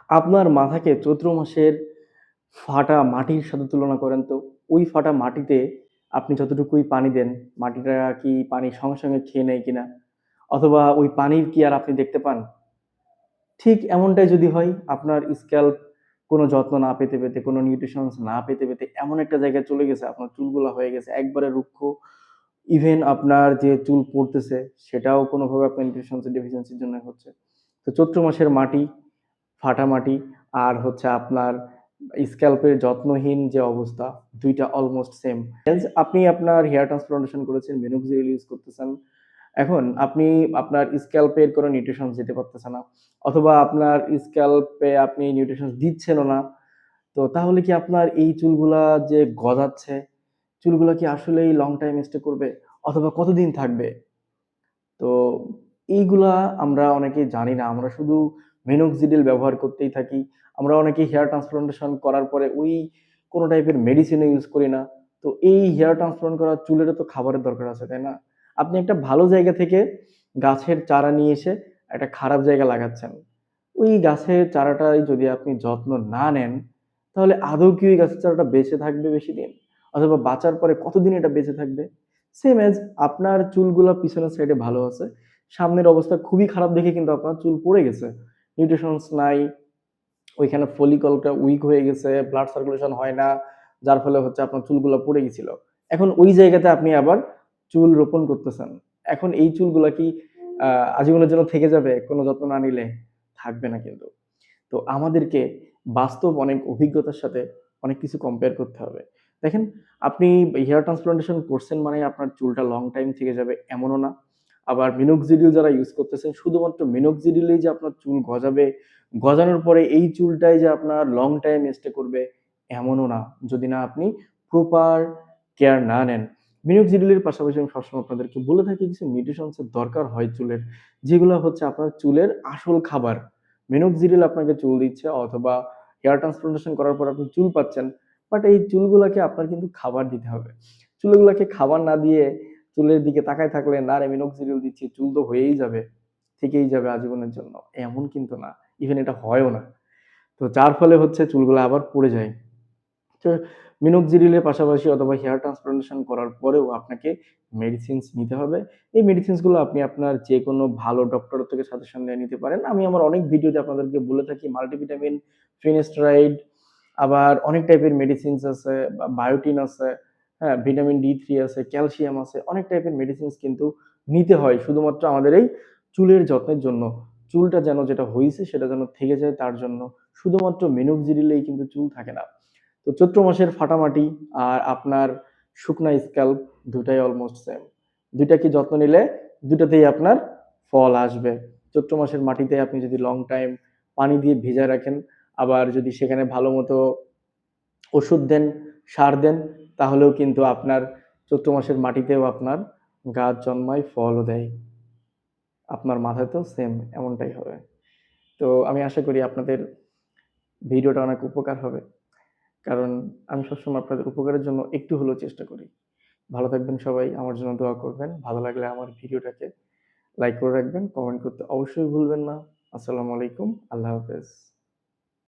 আপনার মাথাকে চৈত্র মাসের ফাটা মাটির সাথে তুলনা করেন তো। ওই ফাটা মাটিতে আপনি যতটুকুই পানি দেন, মাটিটা কি পানি সঙ্গে, সঙ্গে খেয়ে নেয় কিনা? অথবা ওই পানির কি আর আপনি দেখতে পান? ঠিক এমনটাই যদি হয়, আপনার স্ক্যাল্প কোনো যত্ন না পেতে, পেতে, কোনো নিউট্রিশনস না পেতে, পেতে এমন একটা জায়গায় চলে গেছে, আপনার চুলগুলা হয়ে গেছে একবারে রুক্ষ। ইভেন আপনার যে চুল পড়তেছে, সেটাও কোনোভাবে আপনার নিউট্রিশনস এর ডেফিসিয়েন্সির জন্য হচ্ছে। তো চৈত্র মাসের মাটি, ফাটা মাটি আর হচ্ছে আপনার স্ক্যাল্পের যত্নহীন যে অবস্থা, ২ টা অলমোস্ট সেম। আপনি আপনার হেয়ার ট্রান্সপ্লান্টেশন করেছেন, মিনোক্সিডিল ইউজ করতেছেন। এখন আপনি আপনার স্ক্যাল্পের কোনো নিউট্রিশনস দিতে পারতেছে না। অথবা আপনার স্ক্যাল্পে আপনি নিউট্রিশনস দিচ্ছেনও না। তো তাহলে কি আপনার এই চুলগুলা যে গজাচ্ছে, চুলগুলা কি আসলেই লং টাইম স্টে করবে? অথবা কতদিন থাকবে? তো এইগুলা আমরা অনেকেই জানি না। আমরা শুধু মিনোক্সিডিল ব্যবহার করতেই থাকি। আমরা অনেকেই হেয়ার ট্রান্সপ্লান্টেশন করার পরে ওই কোন টাইপের মেডিসিনও ইউজ করি না। তো এই হেয়ার ট্রান্সপ্লান্ট করা চুলেরও তো খাবারের দরকার আছে, তাই না? আপনি একটা ভালো জায়গা থেকে গাছের চারা নিয়ে এসে একটা খারাপ জায়গায় লাগাচ্ছেন। ওই গাছের চারাটায় যদি আপনি যত্ন না নেন, তাহলে আদৌ কি ওই গাছের চারাটা বেঁচে থাকবে বেশিদিন? অথবা বাঁচার পরে কতদিন এটা বেঁচে থাকবে? সেম এজ আপনার চুলগুলা পিছনের সাইডে ভালো আছে। সামনের অবস্থা খুবই খারাপ দেখে কিন্তু আপনার চুল পড়ে গেছে। নিউট্রিশনস নাই, ওইখানে ফলিকলটা উইক হয়ে গেছে, ব্লাড সার্কুলেশন হয় না। যার ফলে হচ্ছে আপনার চুলগুলা পড়ে গেছিল। এখন ওই জায়গাতে আপনি আবার চুল রোপণ করতেছেন। এখন এই চুলগুলা কি আজীবনের জন্য থেকে যাবে কোনো যত্ন না নিলে? থাকবে না কিন্তু। তো আমাদেরকে বাস্তব অনেক অভিজ্ঞতার সাথে অনেক কিছু কম্পেয়ার করতে হবে। দেখেন, আপনি হেয়ার ট্রান্সপ্লান্টেশন করছেন মানে আপনার চুলটা লং টাইম থেকে যাবে এমনও না। আবার মিনোক্সিডিল যারা ইউজ করতেছেন শুধুমাত্র মিনোক্সিডিলেই যে আপনার চুল গজাবে, গজানোর পরে এই চুলটাই যে আপনার লং টাইম স্টে করবে এমনও না। যদি না আপনি প্রপার কেয়ার না নেন। মিনোক্সিডিলের পাশাপাশি আমি সবসময় আপনাদেরকে বলে থাকি কিছু নিউট্রিশনস এর দরকার হয় চুলের। যেগুলা হচ্ছে আপনার চুলের আসল খাবার। মিনোক্সিডিল আপনাকে চুল দিচ্ছে অথবা হেয়ার ট্রান্সপ্লান্টেশন করার পর আপনি চুল পাচ্ছেন। বাট এই চুলগুলাকে আপনার কিন্তু খাবার দিতে হবে। চুলগুলাকে খাবার না দিয়ে চুলের দিকে তাকায় থাকলে না রে মিনোক্সিডিল দিচ্ছি, চুল তো হয়েই যাবে, থেকেই যাবে আজীবনের জন্য। এমন কিন্তু না। ইভেন এটা হয়ও না। তো যার ফলে হচ্ছে চুলগুলা আবার পড়ে যায়। তো মিনোক্সিডিলের পাশাপাশি অথবা হেয়ার ট্রান্সপ্লান্টেশন করার পরেও আপনাকে মেডিসিনস নিতে হবে। এই মেডিসিনস গুলো আপনি আপনার যেকোনো ভালো ডক্টরের থেকে সাজেশন নিয়ে নিতে পারেন। আমি আমার অনেক ভিডিওতে আপনাদেরকে বলে থাকি মাল্টিভিটামিন, ফিনেস্টেরয়েড, আবার অনেক টাইপের মেডিসিনস আছে, বায়োটিন আছে, হ্যাঁ? ভিটামিন ডি3 আছে, ক্যালসিয়াম আছে। অনেক টাইপের মেডিসিনস কিন্তু নিতে হয় শুধুমাত্র আমাদের এই চুলের যত্নের জন্য। চুলটা যেন যেটা হইছে সেটা যেন থেকে যায় তার জন্য। শুধুমাত্র মিনোক্সিডিলেই কিন্তু চুল থাকে না। তো চৈত্র মাসের ফাটামাটি আর আপনার শুকনা স্ক্যাল্প ২ টাই অলমোস্ট সেম। ২ টা কি যত্ন নিলে ২ টাতেই আপনার ফল আসবে। চৈত্র মাসের মাটিতে আপনি যদি লং টাইম পানি দিয়ে ভিজায় রাখেন, আবার যদি সেখানে ভালোমতো ওষুধ দেন, সার দেন, তাহলেও কিন্তু আপনার চৈত্র মাসের মাটিতেও আপনার গাছ জন্মায়, ফলও দেয়। আপনার মাথাতেও সেম এমনটাই হবে। তো আমি আশা করি আপনাদের ভিডিওটা অনেক উপকার হবে। কারণ আমি সবসময় আপনাদের উপকারের জন্য একটু হলেও চেষ্টা করি। ভালো থাকবেন সবাই, আমার জন্য দোয়া করবেন। ভালো লাগলে আমার ভিডিওটাকে লাইক করে রাখবেন, কমেন্ট করতে অবশ্যই ভুলবেন না। আসসালামু আলাইকুম। আল্লাহ হাফেজ।